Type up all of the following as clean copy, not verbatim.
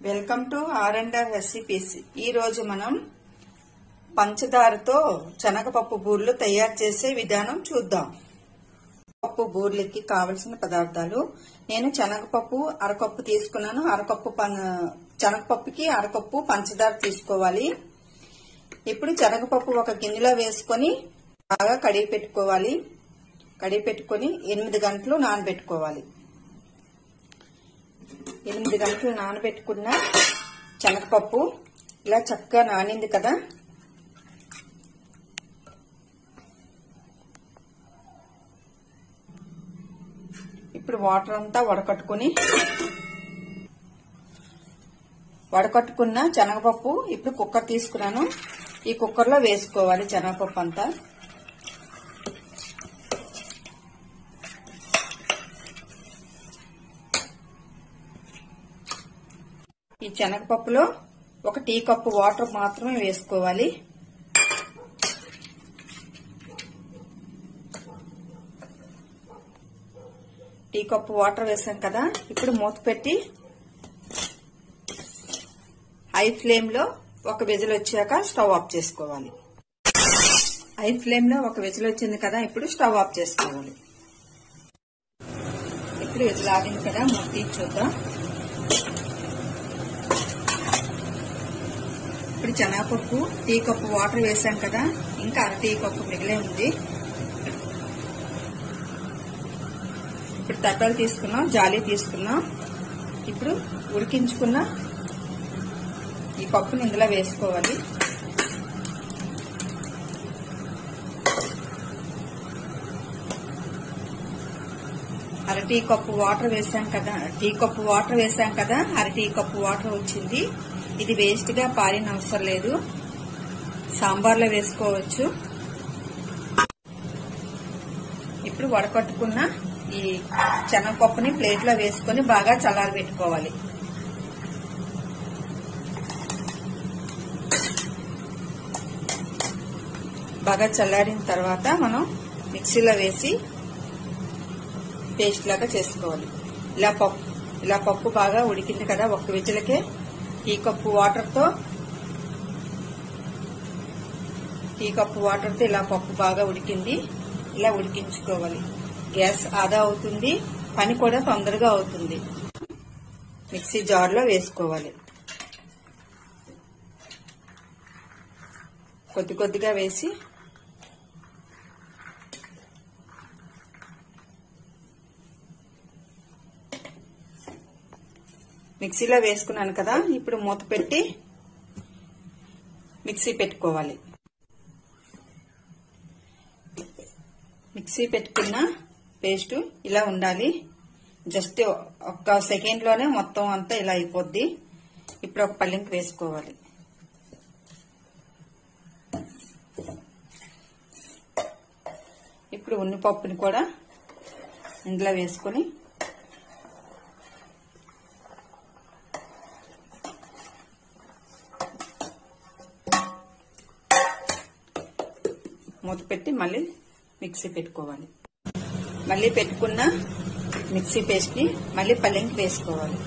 Welcome to ఆర్&ఆర్ recipes. ఈ రోజు మనం పంచదారతో శనగపప్పు బూర్లు తయారు చేసే విధానం చూద్దాం. పప్పు బూర్లకి కావలసిన పదార్థాలు: నేను శనగపప్పు అరకప్పు తీసుకున్నాను. శనగపప్పుకి అరకప్పు పంచదార తీసుకోవాలి. ఇప్పుడు శనగపప్పు ఒక గిన్నెలో వేసుకొని బాగా కడిగి పెట్టుకోవాలి. కడిగి పెట్టుకొని 8 గంటలు నానబెట్టుకోవాలి. 8 గంటలు నానబెట్టుకున్న శనగపప్పు ఇలా చక్కగా నానింది కదా. ఇప్పుడు వాటర్ అంతా వడకట్టుకున్న శనగపప్పు ఇప్పుడు కుక్కర్ తీసుకున్నాను. ఈ కుక్కర్లో వేసుకోవాలి శనగపప్పు అంతా. ఈ శనగపప్పులో 1 టీ కప్పు వాటర్ మాత్రమే వేసుకోవాలి. టీ కప్పు వాటర్ వేసాం కదా. ఇప్పుడు మూత పెట్టి హై ఫ్లేమ్ లో 1 విజిల్ వచ్చాక స్టవ్ ఆఫ్ చేసుకోవాలి. హై ఫ్లేమ్ లో 1 విజిల్ వచ్చింది కదా. ఇప్పుడు స్టవ్ ఆఫ్ చేసుకోవాలి. ఇప్పుడు విజిల్ ఆగింది కదా, మూత తీసి చూద్దాం. ఇప్పుడు శనగపప్పు టీ కప్పు వాటర్ వేసాం కదా, ఇంకా 1/2 టీ కప్పు మిగిలే ఉంది. ఇప్పుడు తట్టలు తీసుకున్నాం, జాలి తీసుకున్నాం. ఇప్పుడు ఉడికించుకున్న ఈ పప్పుని ఇందులో వేసుకోవాలి. అర టీ కప్పు వాటర్ వేసాం కదా, 1/2 టీ కప్పు వాటర్ వచ్చింది. ఇది వేస్ట్ గా పారిన అవసరం లేదు, సాంబార్లో వేసుకోవచ్చు. ఇప్పుడు వడకట్టుకున్న ఈ శనగపప్పుని ప్లేట్ లో వేసుకొని బాగా చల్లారబెట్టుకోవాలి. బాగా చల్లారిన తర్వాత మనం మిక్సీలో వేసి పేస్ట్ లాగా చేసుకోవాలి. ఇలా పప్పు బాగా ఉడికింది కదా. 1 విజిల్కే టీ కప్పు వాటర్తో ఇలా పప్పు బాగా ఉడికింది. ఇలా ఉడికించుకోవాలి. గ్యాస్ ఆదా అవుతుంది, పని కూడా తొందరగా అవుతుంది. మిక్సీ జార్లో వేసుకోవాలి. కొద్దిగా వేసి మిక్సీలో వేసుకున్నాను కదా. ఇప్పుడు మూత పెట్టి మిక్సీ పెట్టుకోవాలి. మిక్సీ పెట్టుకున్న పేస్ట్ ఇలా ఉండాలి. జస్ట్ 1 సెకండ్ లోనే మొత్తం అంతా ఇలా అయిపోద్ది. ఇప్పుడు ఒక పల్లింకి వేసుకోవాలి. ఇప్పుడు ఉన్నిపప్పుని కూడా ఇందులో వేసుకొని మూత పెట్టి మళ్ళీ మిక్సీ పెట్టుకోవాలి. మళ్ళీ పెట్టుకున్న మిక్సీ పేస్ట్ ని మళ్ళీ పల్లెంకి వేసుకోవాలి.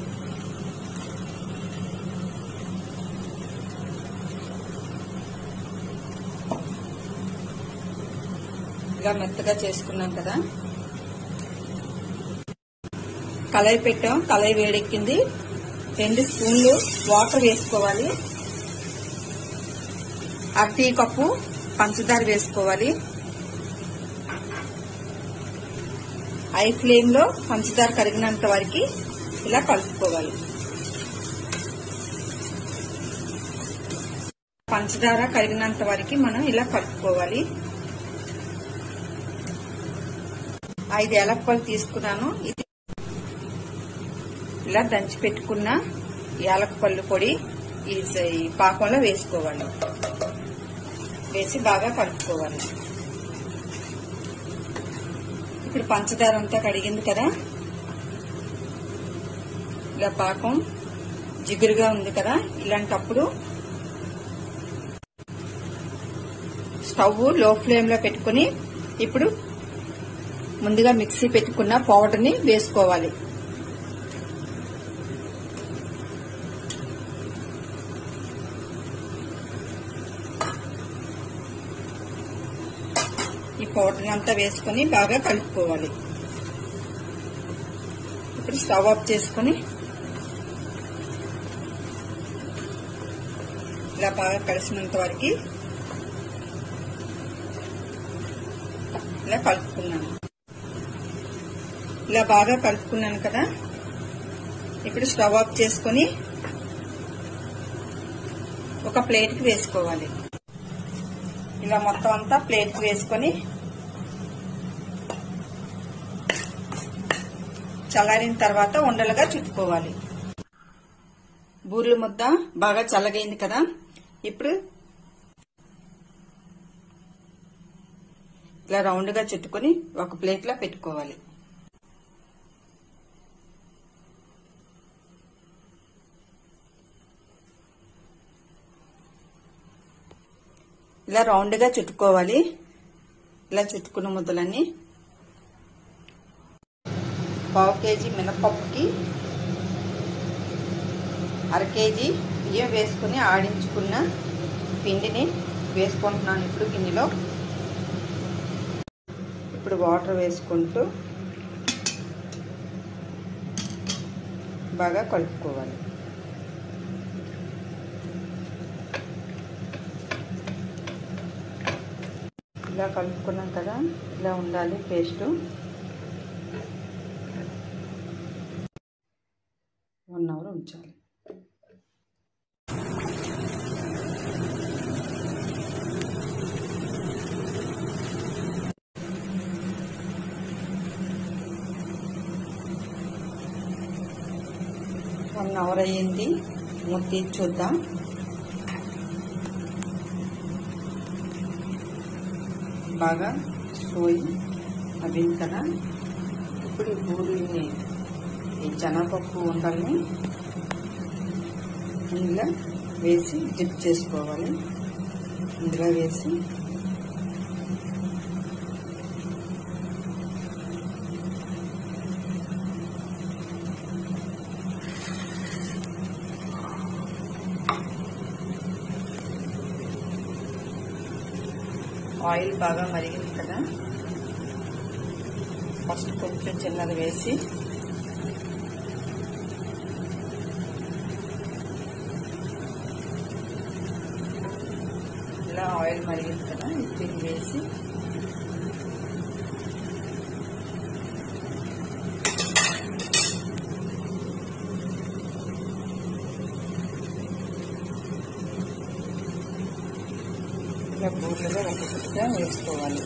ఇలా మెత్తగా చేసుకున్నాం కదా. కళాయి పెట్టాం, కళాయి వేడెక్కింది. 2 స్పూన్లు వాటర్ వేసుకోవాలి. 1/2 టీ కప్పు పంచదార వేసుకోవాలి. హై ఫ్లేమ్ లో పంచదార కరిగినంత వరకు ఇలా కలుపుకోవాలి. పంచదార కరిగినంత వరకు మనం ఇలా కలుపుకోవాలి. 5 యాలక్కలు తీసుకున్నాను. ఇది ఇలా దంచి పెట్టుకున్న యాలక్కలు పొడి ఈ పాకంలో వేసుకోవాలి. వేసి బాగా కలుపుకోవాలి. ఇప్పుడు పంచదార అంతా కడిగింది కదా. ఇలా పాకం జిగురుగా ఉంది కదా. ఇలాంటప్పుడు స్టవ్ లో ఫ్లేమ్ లో పెట్టుకుని ఇప్పుడు ముందుగా మిక్సీ పెట్టుకున్న పౌడర్ ని వేసుకోవాలి. ఈ పౌడర్ అంతా వేసుకొని బాగా కలుపుకోవాలి. ఇప్పుడు స్టవ్ ఆఫ్ చేసుకొని ఇలా బాగా కలిసినంత వరకు ఇలా కలుపుకున్నాను. ఇలా బాగా కలుపుకున్నాను కదా. ఇప్పుడు స్టవ్ ఆఫ్ చేసుకొని ఒక ప్లేట్కి వేసుకోవాలి. ఇలా మొత్తం అంతా ప్లేట్కి వేసుకొని చల్లారిన తర్వాత ఉండలుగా చుట్టుకోవాలి. బూరెల ముద్ద బాగా చల్లగైంది కదా. ఇప్పుడు ఇలా రౌండ్ గా చుట్టుకొని ఒక ప్లేట్ లో పెట్టుకోవాలి. ఇలా రౌండ్ గా చుట్టుకోవాలి. ఇలా చుట్టుకున్న ముద్దలన్నీ 1/2 కేజీ మినపప్పుకి 1/2 కేజీ బియ్యం వేసుకుని ఆడించుకున్న పిండిని వేసుకుంటున్నాను ఇప్పుడు గిన్నెలో. ఇప్పుడు వాటర్ వేసుకుంటూ బాగా కలుపుకోవాలి. ఇలా కలుపుకున్నాం కదా. ఇలా ఉండాలి పేస్ట్. 1 అవర్ ఉంచాలి. వన్ అవర్ అయ్యింది. మూత తీసి చూద్దాం. బాగా సోయి అవింది కదా. ఇప్పుడు ఈ బూరెల్ని, ఈ శనగపప్పు ఉండల్ని ఇందులో వేసి డిప్ చేసుకోవాలి. ఇందులో వేసి ఆయిల్ బాగా మరిగింది కదా. ఫస్ట్ కొంచెం చిన్నది వేసి ఇలా ఆయిల్ మరిగింది కదా. ఇది వేసి ఇలా బూరెలుగా ఒక్కొక్కటిగా వేసుకోవాలి.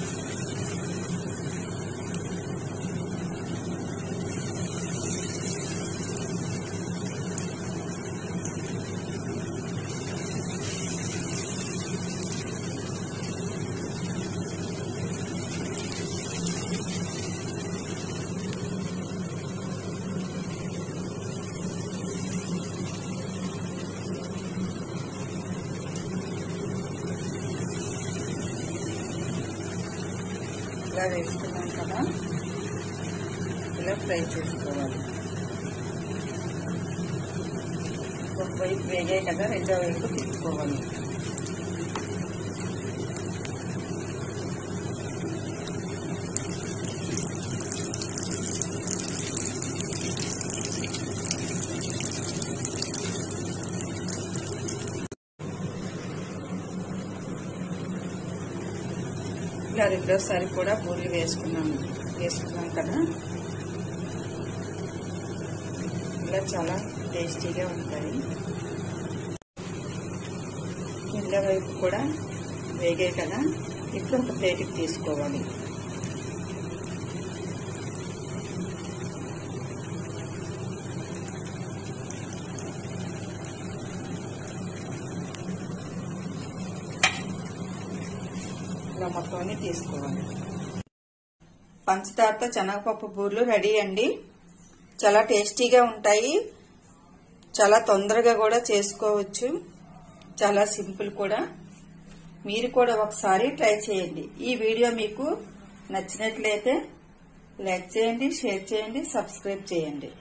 ఇలా వేసుకున్నాం కదా. ఇలా ఫ్రై చేసుకోవాలి. ఒక వైపు వేగాయి కదా, రెండో వైపు తిప్పుకోవాలి. ఇలా రెండోసారి కూడా బూరెలు వేసుకున్నాం కదా. ఇలా చాలా టేస్టీగా ఉంటాయి. కింద వైపు కూడా వేగాయి కదా. ఇప్పుడు ఒక ప్లేట్కి తీసుకోవాలి. ఇలా మొత్తం అన్ని తీసుకోవాలి. పంచదారతో శనగపప్పు బూరెలు రెడీ అండి. చాలా టేస్టీగా ఉంటాయి. చాలా తొందరగా కూడా చేసుకోవచ్చు. చాలా సింపుల్ కూడా. మీరు కూడా ఒకసారి ట్రై చేయండి. ఈ వీడియో మీకు నచ్చినట్లయితే లైక్ చేయండి, షేర్ చేయండి, సబ్స్క్రైబ్ చేయండి.